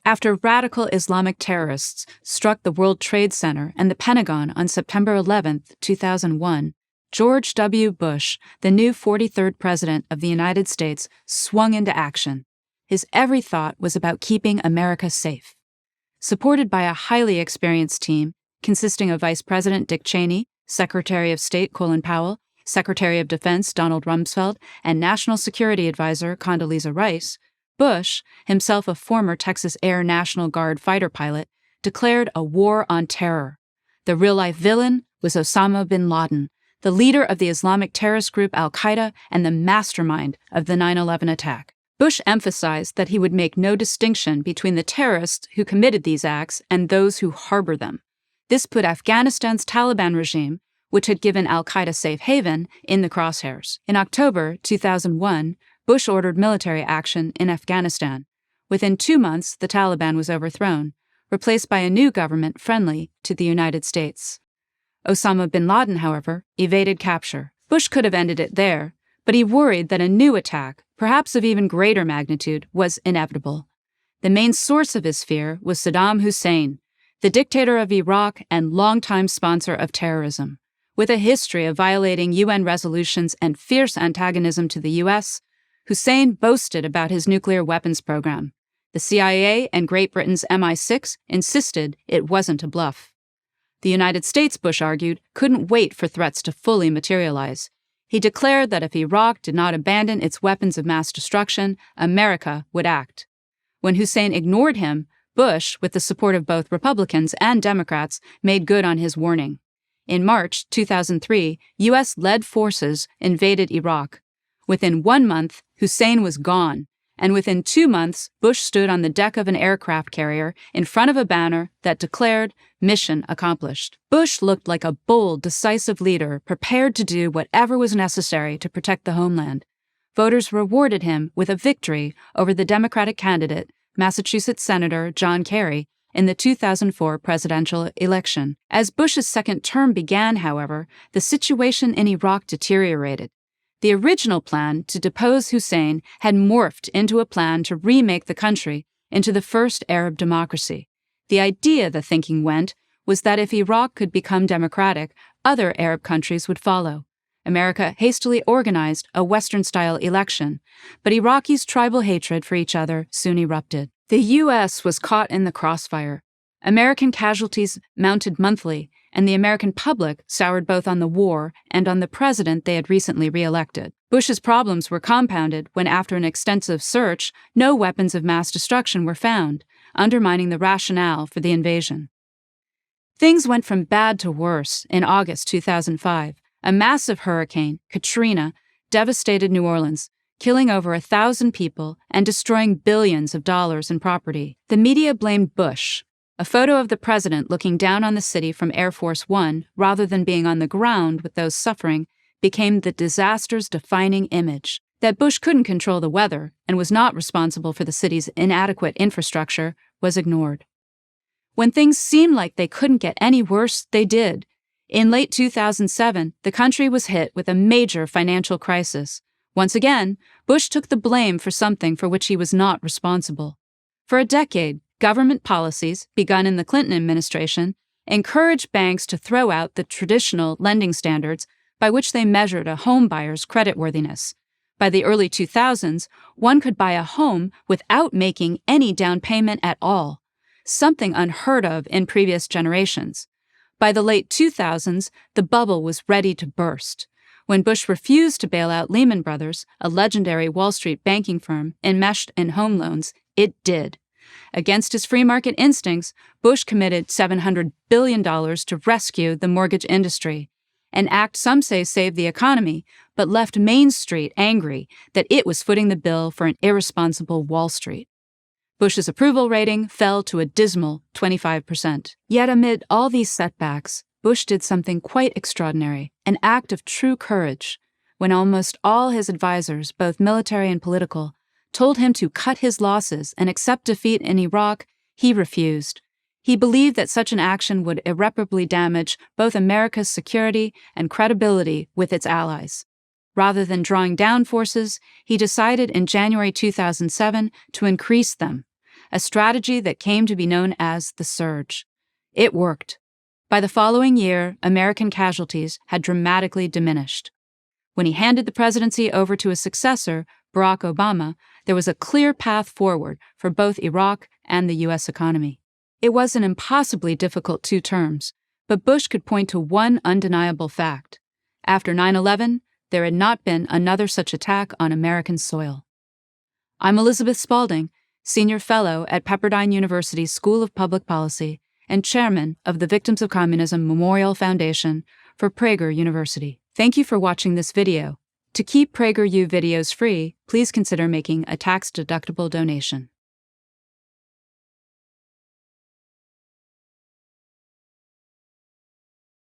After radical Islamic terrorists struck the World Trade Center and the Pentagon on September 11, 2001, George W. Bush, the new 43rd President of the United States, swung into action. His every thought was about keeping America safe. Supported by a highly experienced team consisting of Vice President Dick Cheney, Secretary of State Colin Powell, Secretary of Defense Donald Rumsfeld, and National Security Advisor Condoleezza Rice, Bush, himself a former Texas Air National Guard fighter pilot, declared a war on terror. The real-life villain was Osama Bin Laden, the leader of the Islamic terrorist group Al-Qaeda and the mastermind of the 9/11 attack. Bush emphasized that he would make no distinction between the terrorists who committed these acts and those who harbor them. This put Afghanistan's Taliban regime, which had given Al-Qaeda safe haven, in the crosshairs. In October 2001, Bush ordered military action in Afghanistan. Within 2 months, the Taliban was overthrown, replaced by a new government friendly to the United States. Osama bin Laden, however, evaded capture. Bush could have ended it there, but he worried that a new attack, perhaps of even greater magnitude, was inevitable. The main source of his fear was Saddam Hussein, the dictator of Iraq and longtime sponsor of terrorism. With a history of violating UN resolutions and fierce antagonism to the U.S., Hussein boasted about his nuclear weapons program. The CIA and Great Britain's MI6 insisted it wasn't a bluff. The United States, Bush argued, couldn't wait for threats to fully materialize. He declared that if Iraq did not abandon its weapons of mass destruction, America would act. When Hussein ignored him, Bush, with the support of both Republicans and Democrats, made good on his warning. In March 2003, U.S.-led forces invaded Iraq. Within 1 month, Hussein was gone, and within 2 months, Bush stood on the deck of an aircraft carrier in front of a banner that declared, "Mission accomplished." Bush looked like a bold, decisive leader prepared to do whatever was necessary to protect the homeland. Voters rewarded him with a victory over the Democratic candidate, Massachusetts Senator John Kerry, in the 2004 presidential election. As Bush's second term began, however, the situation in Iraq deteriorated. The original plan to depose Hussein had morphed into a plan to remake the country into the first Arab democracy. The idea, the thinking went, was that if Iraq could become democratic, other Arab countries would follow. America hastily organized a Western-style election, but Iraqis' tribal hatred for each other soon erupted. The U.S. was caught in the crossfire. American casualties mounted monthly, and the American public soured both on the war and on the president they had recently re-elected. Bush's problems were compounded when, after an extensive search, no weapons of mass destruction were found, undermining the rationale for the invasion. Things went from bad to worse in August 2005. A massive hurricane, Katrina, devastated New Orleans, killing over 1,000 people and destroying billions of dollars in property. The media blamed Bush. A photo of the president looking down on the city from Air Force One, rather than being on the ground with those suffering, became the disaster's defining image. That Bush couldn't control the weather and was not responsible for the city's inadequate infrastructure was ignored. When things seemed like they couldn't get any worse, they did. In late 2007, the country was hit with a major financial crisis. Once again, Bush took the blame for something for which he was not responsible. For a decade, government policies, begun in the Clinton administration, encouraged banks to throw out the traditional lending standards by which they measured a home buyer's creditworthiness. By the early 2000s, one could buy a home without making any down payment at all, something unheard of in previous generations. By the late 2000s, the bubble was ready to burst. When Bush refused to bail out Lehman Brothers, a legendary Wall Street banking firm enmeshed in home loans, it did. Against his free market instincts, Bush committed $700 billion to rescue the mortgage industry, an act some say saved the economy, but left Main Street angry that it was footing the bill for an irresponsible Wall Street. Bush's approval rating fell to a dismal 25%. Yet amid all these setbacks, Bush did something quite extraordinary, an act of true courage. When almost all his advisors, both military and political, told him to cut his losses and accept defeat in Iraq, he refused. He believed that such an action would irreparably damage both America's security and credibility with its allies. Rather than drawing down forces, he decided in January 2007 to increase them. a strategy that came to be known as the Surge. It worked. By the following year, American casualties had dramatically diminished. When he handed the presidency over to his successor, Barack Obama, there was a clear path forward for both Iraq and the U.S. economy. It was an impossibly difficult 2 terms, but Bush could point to one undeniable fact. After 9/11, there had not been another such attack on American soil. I'm Elizabeth Spalding, Senior Fellow at Pepperdine University's School of Public Policy and Chairman of the Victims of Communism Memorial Foundation for Prager University. Thank you for watching this video. To keep PragerU videos free, please consider making a tax-deductible donation.